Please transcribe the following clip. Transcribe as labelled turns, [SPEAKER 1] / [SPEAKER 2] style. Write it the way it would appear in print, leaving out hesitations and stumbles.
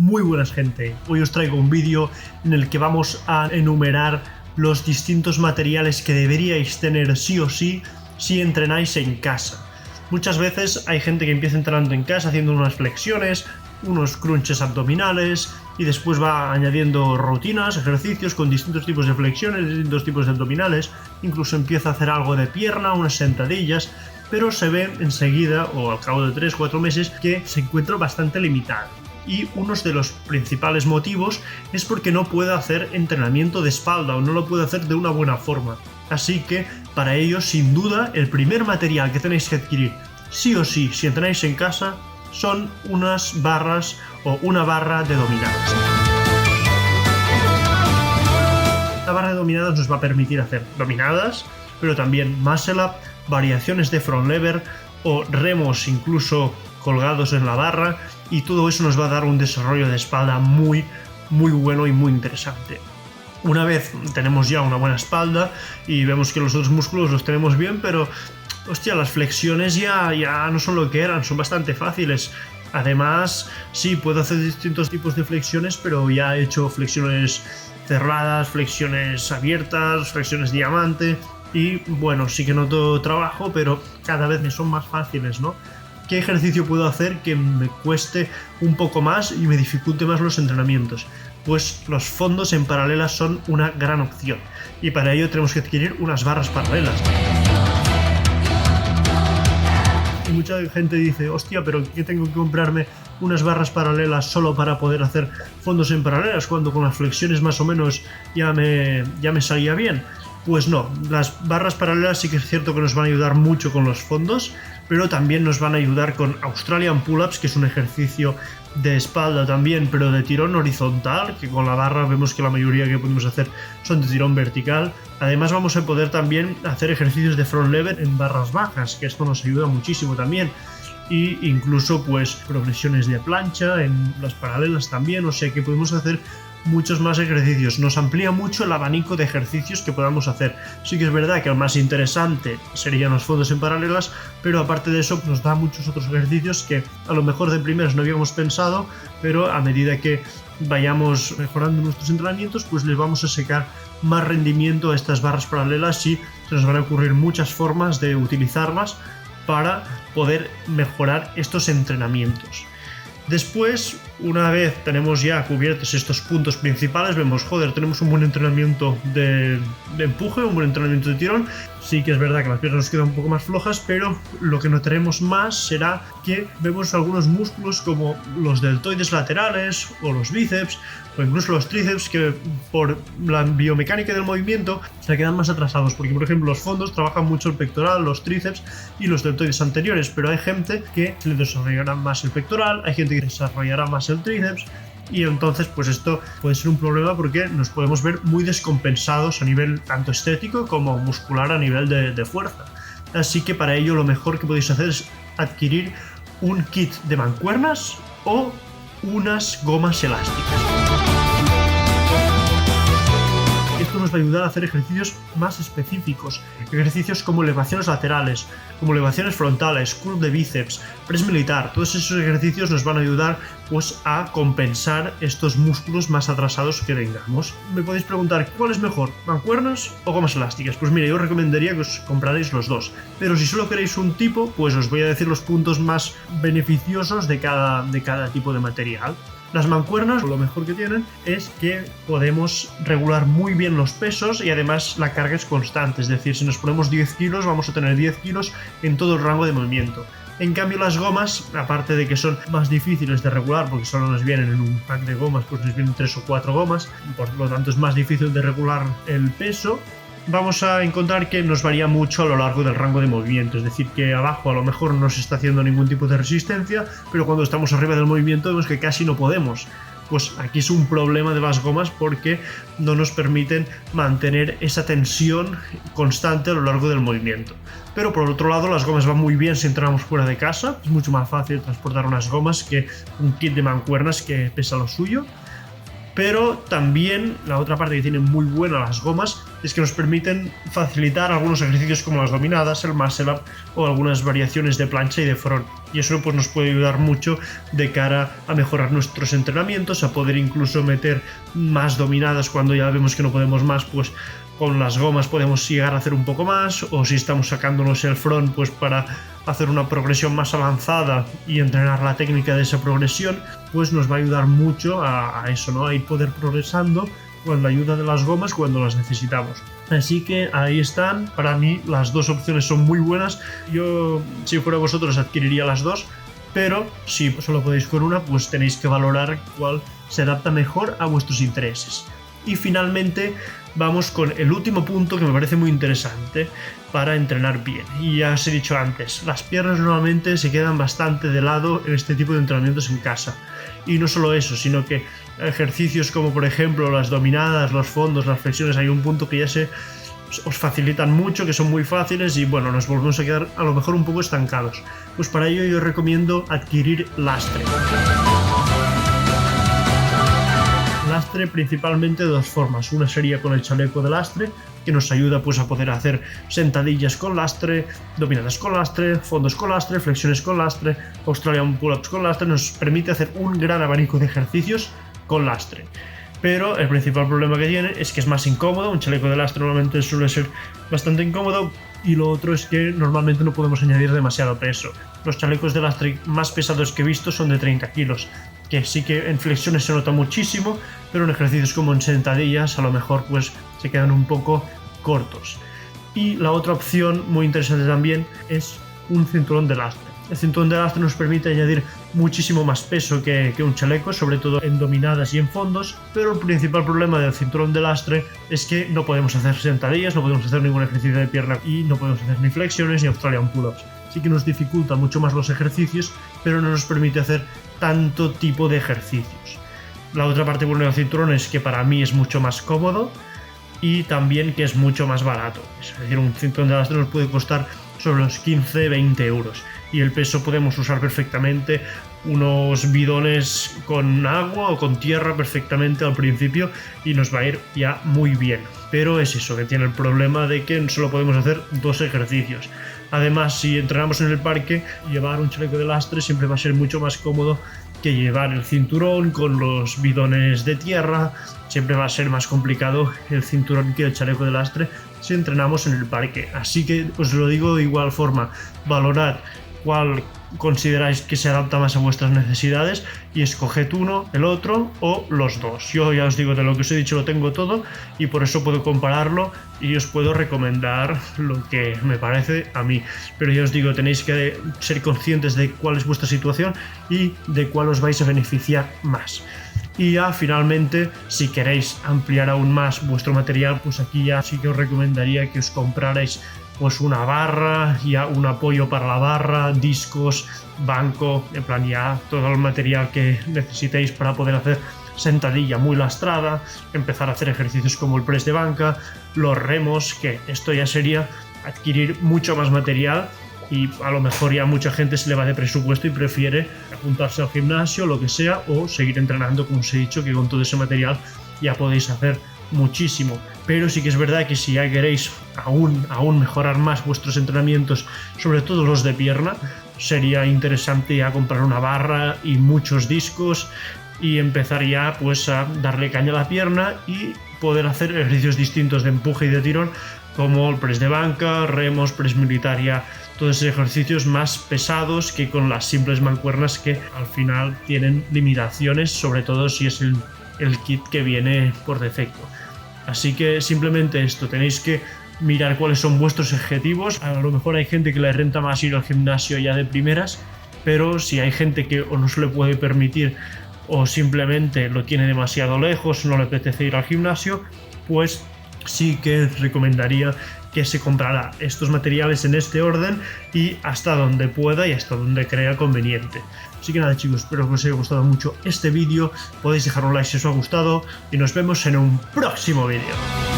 [SPEAKER 1] Muy buenas, gente. Hoy os traigo un vídeo en el que vamos a enumerar los distintos materiales que deberíais tener sí o sí si entrenáis en casa. Muchas veces hay gente que empieza entrenando en casa haciendo unas flexiones, unos crunches abdominales y después va añadiendo rutinas, ejercicios con distintos tipos de flexiones, distintos tipos de abdominales, incluso empieza a hacer algo de pierna, unas sentadillas, pero se ve enseguida o al cabo de 3-4 meses que se encuentra bastante limitado. Y uno de los principales motivos es porque no puede hacer entrenamiento de espalda o no lo puede hacer de una buena forma. Así que para ello, sin duda, el primer material que tenéis que adquirir sí o sí si entrenáis en casa son unas barras o una barra de dominadas. La barra de dominadas nos va a permitir hacer dominadas, pero también muscle up, variaciones de front lever o remos incluso colgados en la barra, y todo eso nos va a dar un desarrollo de espalda muy bueno y muy interesante. Una vez tenemos ya una buena espalda y vemos que los otros músculos los tenemos bien, pero hostia, las flexiones ya no son lo que eran, son bastante fáciles. Además, sí, puedo hacer distintos tipos de flexiones, pero ya he hecho flexiones cerradas, flexiones abiertas, flexiones diamante, y bueno, sí que noto trabajo, pero cada vez me son más fáciles, ¿no? ¿Qué ejercicio puedo hacer que me cueste un poco más y me dificulte más los entrenamientos? Pues los fondos en paralelas son una gran opción, y para ello tenemos que adquirir unas barras paralelas. Y mucha gente dice, hostia, pero ¿qué tengo que comprarme unas barras paralelas solo para poder hacer fondos en paralelas cuando con las flexiones más o menos ya me salía bien? Pues no, las barras paralelas sí que es cierto que nos van a ayudar mucho con los fondos, pero también nos van a ayudar con Australian Pull-Ups, que es un ejercicio de espalda también, pero de tirón horizontal, que con la barra vemos que la mayoría que podemos hacer son de tirón vertical. Además vamos a poder también hacer ejercicios de front lever en barras bajas, que esto nos ayuda muchísimo también. Y incluso pues progresiones de plancha en las paralelas también, o sea que podemos hacer muchos más ejercicios, nos amplía mucho el abanico de ejercicios que podamos hacer. Sí que es verdad que el más interesante serían los fondos en paralelas, pero aparte de eso nos da muchos otros ejercicios que a lo mejor de primeras no habíamos pensado, pero a medida que vayamos mejorando nuestros entrenamientos, pues les vamos a sacar más rendimiento a estas barras paralelas y se nos van a ocurrir muchas formas de utilizarlas para poder mejorar estos entrenamientos. Después, una vez tenemos ya cubiertos estos puntos principales, vemos, joder, tenemos un buen entrenamiento de empuje, un buen entrenamiento de tirón. Sí que es verdad que las piernas nos quedan un poco más flojas, pero lo que notaremos más será que vemos algunos músculos como los deltoides laterales o los bíceps o incluso los tríceps que por la biomecánica del movimiento se quedan más atrasados, porque por ejemplo los fondos trabajan mucho el pectoral, los tríceps y los deltoides anteriores, pero hay gente que le desarrollará más el pectoral, hay gente que desarrollará más el tríceps, y entonces pues esto puede ser un problema porque nos podemos ver muy descompensados a nivel tanto estético como muscular a nivel de fuerza. Así que para ello lo mejor que podéis hacer es adquirir un kit de mancuernas o unas gomas elásticas. Esto nos va a ayudar a hacer ejercicios más específicos, ejercicios como elevaciones laterales, como elevaciones frontales, curl de bíceps, press militar. Todos esos ejercicios nos van a ayudar pues a compensar estos músculos más atrasados que tengamos. Me podéis preguntar, ¿cuál es mejor, mancuernas o gomas elásticas? Pues mira, yo os recomendaría que os comprarais los dos, pero si solo queréis un tipo, pues os voy a decir los puntos más beneficiosos de cada tipo de material. Las mancuernas, lo mejor que tienen es que podemos regular muy bien los pesos y además la carga es constante, es decir, si nos ponemos 10 kilos vamos a tener 10 kilos en todo el rango de movimiento. En cambio las gomas, aparte de que son más difíciles de regular porque solo nos vienen en un pack de gomas, pues nos vienen 3 o 4 gomas, por lo tanto es más difícil de regular el peso. Vamos a encontrar que nos varía mucho a lo largo del rango de movimiento, es decir, que abajo a lo mejor no se está haciendo ningún tipo de resistencia, pero cuando estamos arriba del movimiento vemos que casi no podemos. Pues aquí es un problema de las gomas porque no nos permiten mantener esa tensión constante a lo largo del movimiento. Pero por otro lado, las gomas van muy bien si entrenamos fuera de casa, es mucho más fácil transportar unas gomas que un kit de mancuernas que pesa lo suyo. Pero también la otra parte que tienen muy buena las gomas es que nos permiten facilitar algunos ejercicios como las dominadas, el muscle up o algunas variaciones de plancha y de front. Y eso pues nos puede ayudar mucho de cara a mejorar nuestros entrenamientos, a poder incluso meter más dominadas cuando ya vemos que no podemos más, pues con las gomas podemos llegar a hacer un poco más, o si estamos sacándonos el front, pues para hacer una progresión más avanzada y entrenar la técnica de esa progresión, pues nos va a ayudar mucho a eso, ¿no? A ir poder progresando con la ayuda de las gomas cuando las necesitamos. Así que ahí están, para mí las dos opciones son muy buenas. Yo, si fuera vosotros, adquiriría las dos, pero si solo podéis con una, pues tenéis que valorar cuál se adapta mejor a vuestros intereses. Y finalmente vamos con el último punto que me parece muy interesante para entrenar bien. Y ya os he dicho antes, las piernas normalmente se quedan bastante de lado en este tipo de entrenamientos en casa. Y no solo eso, sino que ejercicios como por ejemplo las dominadas, los fondos, las flexiones, hay un punto que ya os facilitan mucho, que son muy fáciles y bueno, nos volvemos a quedar a lo mejor un poco estancados. Pues para ello yo recomiendo adquirir lastre. Lastre principalmente de dos formas. Una sería con el chaleco de lastre, que nos ayuda pues a poder hacer sentadillas con lastre, dominadas con lastre, fondos con lastre, flexiones con lastre, Australian pull-ups con lastre. Nos permite hacer un gran abanico de ejercicios con lastre. Pero el principal problema que tiene es que es más incómodo. Un chaleco de lastre normalmente suele ser bastante incómodo, y lo otro es que normalmente no podemos añadir demasiado peso. Los chalecos de lastre más pesados que he visto son de 30 kilos, que sí que en flexiones se nota muchísimo, pero en ejercicios como en sentadillas a lo mejor pues se quedan un poco cortos. Y la otra opción muy interesante también es un cinturón de lastre. El cinturón de lastre nos permite añadir muchísimo más peso que un chaleco, sobre todo en dominadas y en fondos, pero el principal problema del cinturón de lastre es que no podemos hacer sentadillas, no podemos hacer ningún ejercicio de pierna y no podemos hacer ni flexiones ni Australian pull-ups. Sí que nos dificulta mucho más los ejercicios, pero no nos permite hacer tanto tipo de ejercicios. La otra parte buena del cinturón es que para mí es mucho más cómodo y también que es mucho más barato. Es decir, un cinturón de lastre nos puede costar sobre los 15-20 euros y el peso podemos usar perfectamente unos bidones con agua o con tierra perfectamente al principio y nos va a ir ya muy bien. Pero es eso, que tiene el problema de que solo podemos hacer dos ejercicios. Además, si entrenamos en el parque, llevar un chaleco de lastre siempre va a ser mucho más cómodo que llevar el cinturón con los bidones de tierra. Siempre va a ser más complicado el cinturón que el chaleco de lastre si entrenamos en el parque. Así que os lo digo de igual forma, valorad cuál consideráis que se adapta más a vuestras necesidades y escoged uno, el otro o los dos. Yo ya os digo, de lo que os he dicho lo tengo todo y por eso puedo compararlo y os puedo recomendar lo que me parece a mí. Pero ya os digo, tenéis que ser conscientes de cuál es vuestra situación y de cuál os vais a beneficiar más. Y ya finalmente, si queréis ampliar aún más vuestro material, pues aquí ya sí que os recomendaría que os comprarais pues una barra, ya un apoyo para la barra, discos, banco, en plan ya todo el material que necesitéis para poder hacer sentadilla muy lastrada, empezar a hacer ejercicios como el press de banca, los remos, que esto ya sería adquirir mucho más material y a lo mejor ya mucha gente se le va de presupuesto y prefiere apuntarse al gimnasio, lo que sea, o seguir entrenando, como os he dicho, que con todo ese material ya podéis hacer muchísimo. Pero sí que es verdad que si ya queréis aún mejorar más vuestros entrenamientos, sobre todo los de pierna, sería interesante ya comprar una barra y muchos discos y empezar ya pues a darle caña a la pierna y poder hacer ejercicios distintos de empuje y de tirón, como el press de banca, remos, press militar, ya todos esos ejercicios más pesados que con las simples mancuernas, que al final tienen limitaciones, sobre todo si es el kit que viene por defecto. Así que simplemente esto, tenéis que mirar cuáles son vuestros objetivos. A lo mejor hay gente que le renta más ir al gimnasio ya de primeras, pero si hay gente que o no se le puede permitir o simplemente lo tiene demasiado lejos, no le apetece ir al gimnasio, pues sí que recomendaría que se comprara estos materiales en este orden y hasta donde pueda y hasta donde crea conveniente. Así que nada, chicos, espero que os haya gustado mucho este vídeo. Podéis dejar un like si os ha gustado y nos vemos en un próximo vídeo.